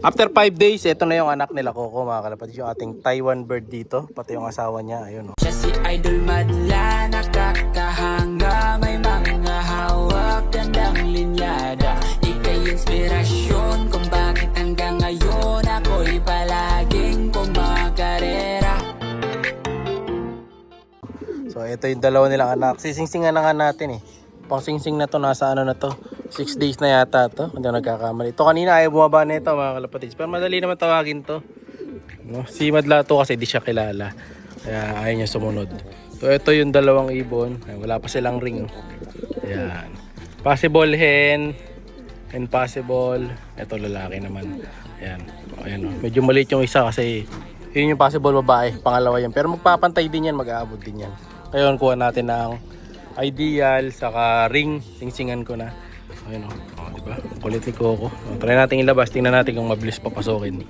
After 5 days, ito na yung anak nila Coco, mga kalapatid. Yung ating Taiwan bird dito, pati yung asawa niya, ayun o. Siya si Idol madla, nakakahanga, may mga hawak, gandang linyada. Ika'y inspirasyon kung bakit hanggang ngayon ako'y palaging kumakarera. So ito yung dalawa nilang anak. Sisingsingan na nga natin eh. Pang singsing na to, nasa ano na to, 6 days na yata to, hindi nagkakamali. Ito kanina ayaw bumaba na ito, mga kalapatids. Pero madali naman tawagin to, no? Si Madla to kasi di siya kilala, kaya ayaw niya sumunod. So ito yung dalawang ibon. Ay, wala pa silang ring. Ayan. Possible hen and possible, ito lalaki naman. Ayan. Ayan o. Medyo maliit yung isa kasi yun yung possible babae, pangalawa yan. Pero magpapantay din yan, mag-aabot din yan. Ngayon kuha natin ng ideal saka ring, singsingan ko na. Ayun o, diba? Kulit ni Coco. Try natin ilabas, tingnan natin kung mabilis papasokin.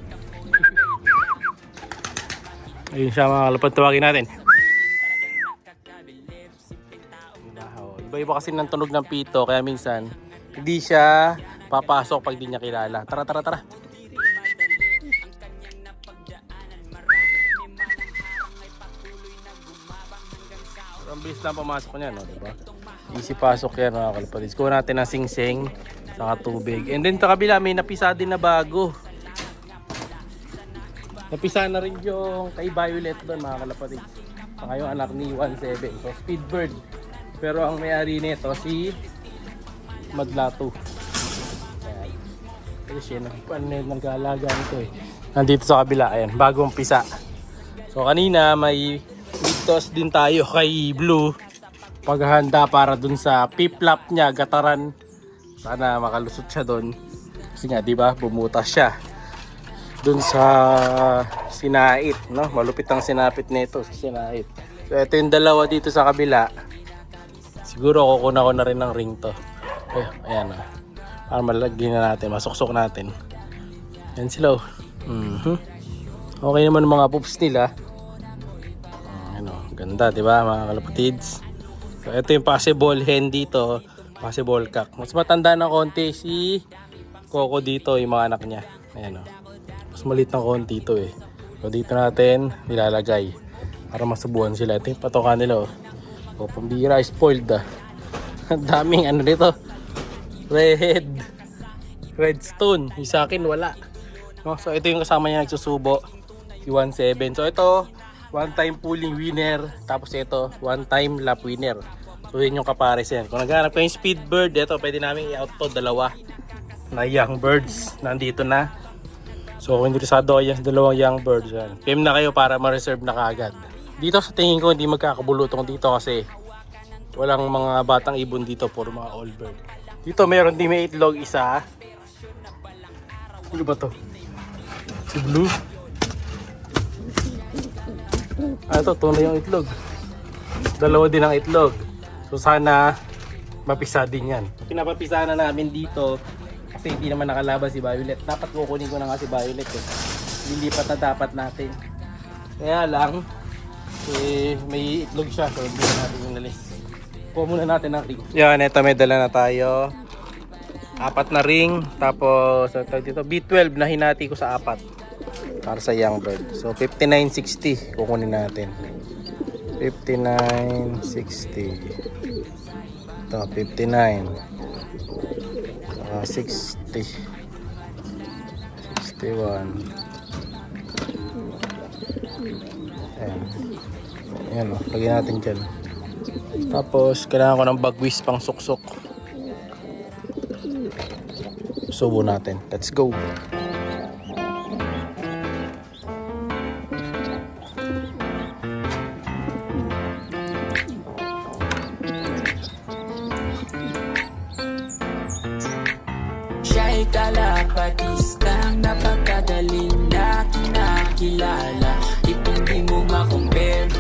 Ayun siya, mga kalapad, tawagin natin. Iba-iba kasi ng tunog ng pito, kaya minsan hindi siya papasok pag di niya kilala. Tara, tara, tara. Ang bilis lang pumasok niya, no, diba? Easy pasok yan, mga kalapatids. Kuha natin ng singsing saka tubig. And then sa kabila may napisa din na bago. Napisa na rin yung kay Violet doon, mga kalapatids. Saka yung anak ni 17. So Speedbird. Pero ang may-ari nito si Madlato. Ayan. Kasi siya nag-aalaga nito eh. Nandito sa kabila, ayan, bagong pisa. So kanina may toss din tayo kay Blue, paghahanda para dun sa piplap niya, gataran. Sana makalusot siya dun kasi nga diba bumutas siya dun sa sinait, no? Malupit ang sinapit nito sa sinait. So ito yung dalawa dito sa kabila. Siguro kukunan ko na rin ng ring to. Ayan na, para malagyan na natin, masuksok natin. Yan sila. Okay naman mga poops nila. Ganda, di ba, mga kalapatids? So ito yung possible hen dito, possible cock. Mas matanda na konti si Coco dito, yung mga anak niya. Ayan o. Mas maliit na konti ito eh. So dito natin nilalagay para masubuhan sila. Ito yung patokan nila oh. O pambira, spoiled ah. Ang daming ano dito. Redstone. Yung sa akin wala. No? So ito yung kasama niya nagsusubo. Si 17. So ito, one time pulling winner, tapos ito one time lap winner. So yun yung kapares yan. Kung naghanap kayong Speedbird, ito pwede namin i-out to dalawa na young birds, nandito na. So kung interesado kayo sa dalawang young birds yan, PM na kayo para ma-reserve na kaagad. Dito sa tingin ko hindi magkakabulutong dito kasi walang mga batang ibon dito, puro mga old bird. Dito meron din may itlog isa. Ano ba to? Si Blue. Ito, tunay yung itlog. Dalawa din ang itlog. So sana mapisa din yan. Pinapapisa na namin dito kasi hindi naman nakalaban si Violet. Dapat kukunin ko na nga si Violet eh. Lilipat na dapat natin. Kaya lang may itlog siya, so hindi na natin yung nalis. Kuha muna natin ang ring. Yan, ito may dala na tayo. 4 na ring. Tapos dito B12 na hinati ko sa 4 para sa young bird. So 59.60 kukunin natin. 59.60. Ito 59. 60. 61. Ayan. Ayan o, lagyan natin dyan. Tapos kailangan ko ng bagwis pang suksok. Subo natin. Let's go. Siya'y kalapatistang napakagaling na kinakilala. Itong di mo makompare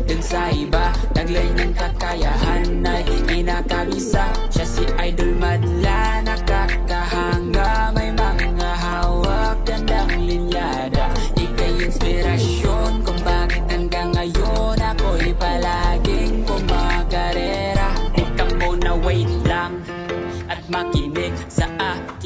dun sa iba. Taglay ng kakayahan ay kinakabisa. Siya si Idol madla, nakakahanga, may mga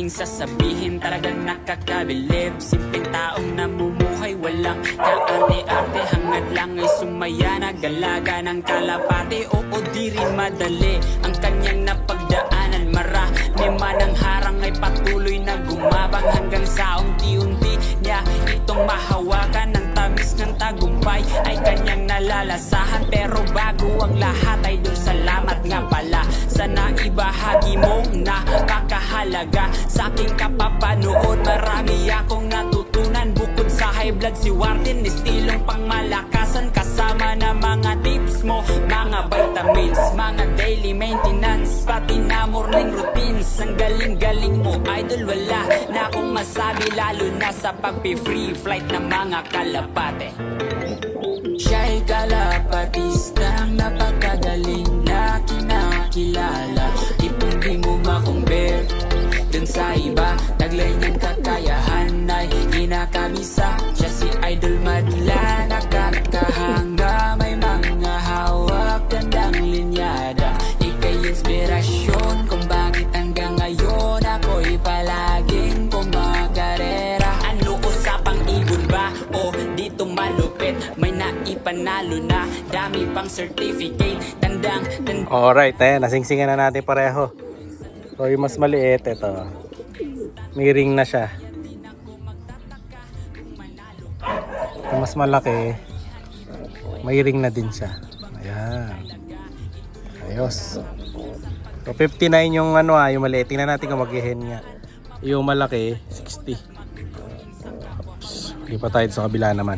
aking sasabihin talagang nakakabilib. Simpleng taong namumuhay, walang kaarte-arte. Hangad lang ay sumaya, nagalaga ng kalapate. Oo, di rin madali ang kanyang napagdaanan. Marami man ang harang ay patuloy na gumabang hanggang sa unti-unti niya itong mahawakan. Ng tamis ng tagumpay ay kanyang nalalasahan. Pero bago ang lahat ay dun salamat nga pala sa naibahagi mong nakakahalaga sa aking kapapanood. Marami akong natutunan bukod sa high blood si Warden, estilong pangmalakasan kasama na mga tips mo, mga vitamins, mga daily maintenance, pati na morning routines. Ang galing-galing mo idol, wala na akong masabi lalo na sa pagpi-free flight ng mga kalapate. Siya'y kalapatistang napakagaling na kinakilala. Di mo makumbir dun sa iba, taglay niyang kakayahan ay kinakabisa. Siya si Idol Madla, nakakahanga, may mga hawak, tandang linyada. Ika'y inspirasyon kung bakit hanggang ngayon ako'y palaging kumakarera. Ano usapang ibon ba? O dito malupit, may naipanalo na, dami pang certificate. Alright, ayan, nasingsingan na natin pareho. So yung mas maliit, ito, may ring na siya. Yung mas malaki, may ring na din siya. Ayan, ayos. So 59 yung ano yung maliit. Tingnan natin kung mag-hen nga. Yung malaki 60. Oops. Hindi pa tayo sa kabila naman.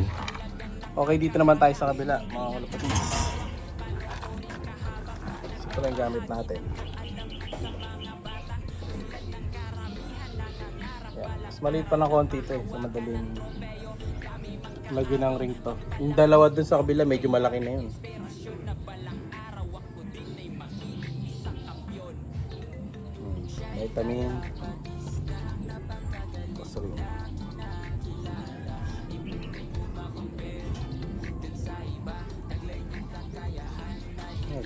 Okay, dito naman tayo sa kabila, mga kalapatid. Ito lang gamit natin. Yan. Mas maliit pa ng konti ito so madaling lagyan ng ring to. Yung dalawa dun sa kabila medyo malaki na yun. Vitamin. Sorry.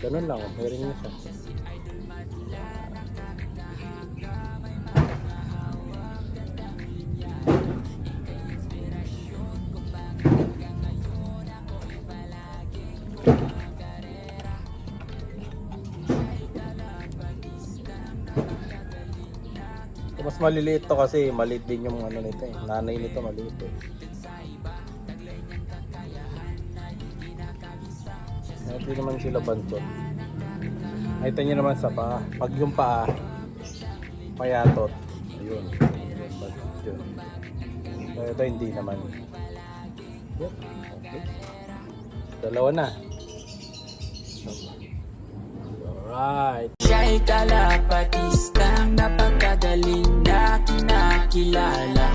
Ganun lang, may ring na siya. Mas maliliit to kasi maliit din yung ano nito eh. Nanay nito maliit eh. Hindi naman sila bantot. Nakita nyo naman sa paa. Pag yung paa payatot, ayun, bantot yun. Pero ito hindi naman. Yun. Okay. Dalawa na. Alright. Siya'y kalapatista